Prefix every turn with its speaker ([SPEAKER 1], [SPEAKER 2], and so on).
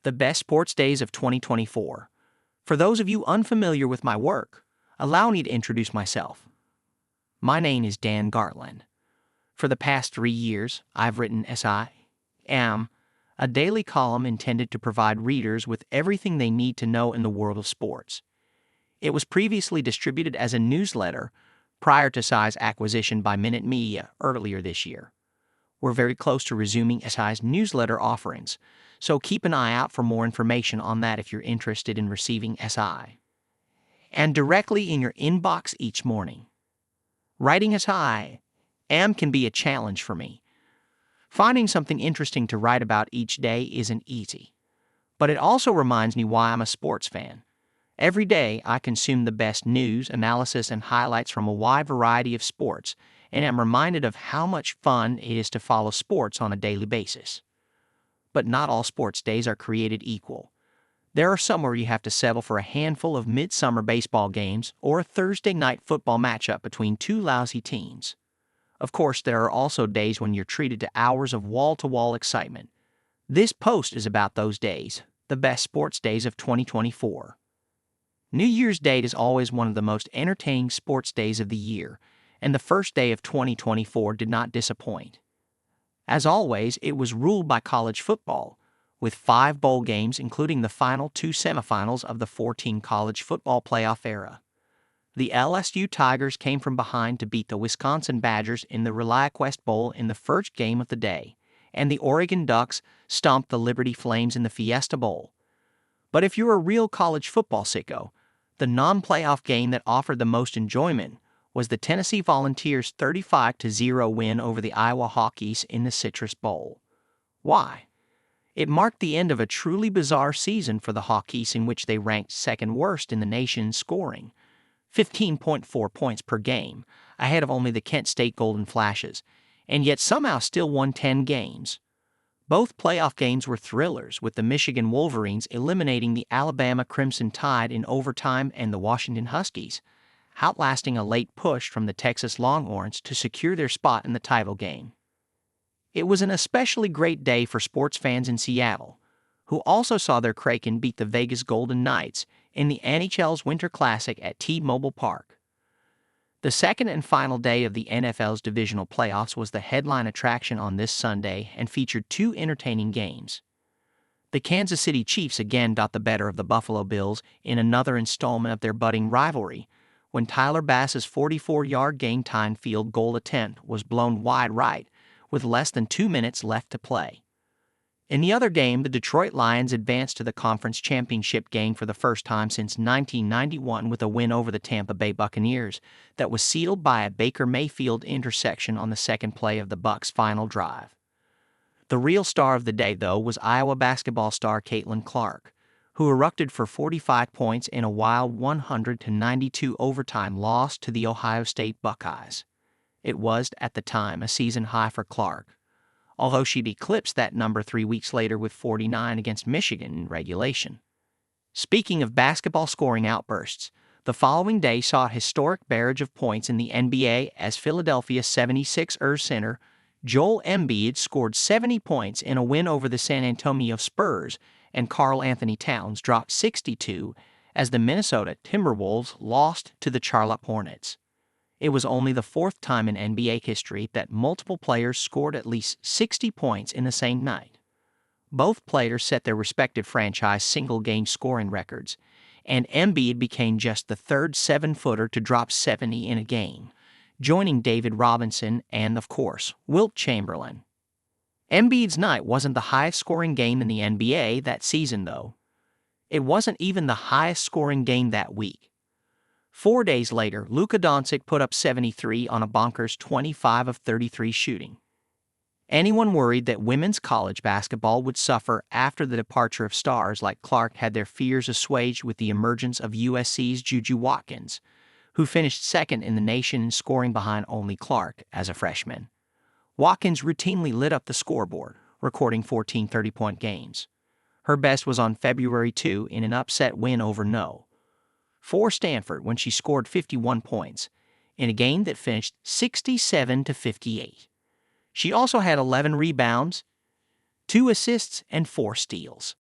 [SPEAKER 1] the best sports days of 2024. For those of you unfamiliar with my work, allow me to introduce myself. My name is Dan Gartland. For the past 3 years, I've written SIM, a daily column intended to provide readers with everything they need to know in the world of sports. It was previously distributed as a newsletter prior to SI's acquisition by Minute Media earlier this year. We're very close to resuming SI's newsletter offerings, so keep an eye out for more information on that if you're interested in receiving SI. And directly in your inbox each morning. Writing SIM can be a challenge for me. Finding something interesting to write about each day isn't easy. But it also reminds me why I'm a sports fan. Every day, I consume the best news, analysis, and highlights from a wide variety of sports, and am reminded of how much fun it is to follow sports on a daily basis. But not all sports days are created equal. There are some where you have to settle for a handful of midsummer baseball games or a Thursday night football matchup between two lousy teams. Of course, there are also days when you're treated to hours of wall-to-wall excitement. This post is about those days, the best sports days of 2024. New Year's Day is always one of the most entertaining sports days of the year, and the first day of 2024 did not disappoint. As always, it was ruled by college football, with 5 bowl games including the final 2 semifinals of the 14 college football playoff era. The LSU Tigers came from behind to beat the Wisconsin Badgers in the ReliaQuest Bowl in the first game of the day, and the Oregon Ducks stomped the Liberty Flames in the Fiesta Bowl. But if you're a real college football sicko, the non-playoff game that offered the most enjoyment was the Tennessee Volunteers' 35-0 win over the Iowa Hawkeyes in the Citrus Bowl. Why? It marked the end of a truly bizarre season for the Hawkeyes in which they ranked second worst in the nation scoring, 15.4 points per game, ahead of only the Kent State Golden Flashes, and yet somehow still won 10 games. Both playoff games were thrillers, with the Michigan Wolverines eliminating the Alabama Crimson Tide in overtime and the Washington Huskies, outlasting a late push from the Texas Longhorns to secure their spot in the title game. It was an especially great day for sports fans in Seattle, who also saw their Kraken beat the Vegas Golden Knights in the NHL's Winter Classic at T-Mobile Park. The second and final day of the NFL's divisional playoffs was the headline attraction on this Sunday and featured 2 entertaining games. The Kansas City Chiefs again got the better of the Buffalo Bills in another installment of their budding rivalry, when Tyler Bass's 44-yard game-time field goal attempt was blown wide right, with less than 2 minutes left to play. In the other game, the Detroit Lions advanced to the conference championship game for the first time since 1991 with a win over the Tampa Bay Buccaneers that was sealed by a Baker Mayfield interception on the second play of the Bucs' final drive. The real star of the day, though, was Iowa basketball star Caitlin Clark, who erupted for 45 points in a wild 100-92 overtime loss to the Ohio State Buckeyes. It was, at the time, a season high for Clark, although she'd eclipsed that number 3 weeks later with 49 against Michigan in regulation. Speaking of basketball scoring outbursts, the following day saw a historic barrage of points in the NBA as Philadelphia 76ers center Joel Embiid scored 70 points in a win over the San Antonio Spurs, and Karl Anthony Towns dropped 62 as the Minnesota Timberwolves lost to the Charlotte Hornets. It was only the 4th time in NBA history that multiple players scored at least 60 points in the same night. Both players set their respective franchise single-game scoring records, and Embiid became just the 3rd 7-footer to drop 70 in a game, joining David Robinson and, of course, Wilt Chamberlain. Embiid's night wasn't the highest-scoring game in the NBA that season, though. It wasn't even the highest-scoring game that week. 4 days later, Luka Doncic put up 73 on a bonkers 25 of 33 shooting. Anyone worried that women's college basketball would suffer after the departure of stars like Clark had their fears assuaged with the emergence of USC's Juju Watkins, who finished second in the nation in scoring behind only Clark as a freshman. Watkins routinely lit up the scoreboard, recording 14 30-point games. Her best was on February 2 in an upset win over for Stanford when she scored 51 points in a game that finished 67-58. She also had 11 rebounds, 2 assists, and 4 steals.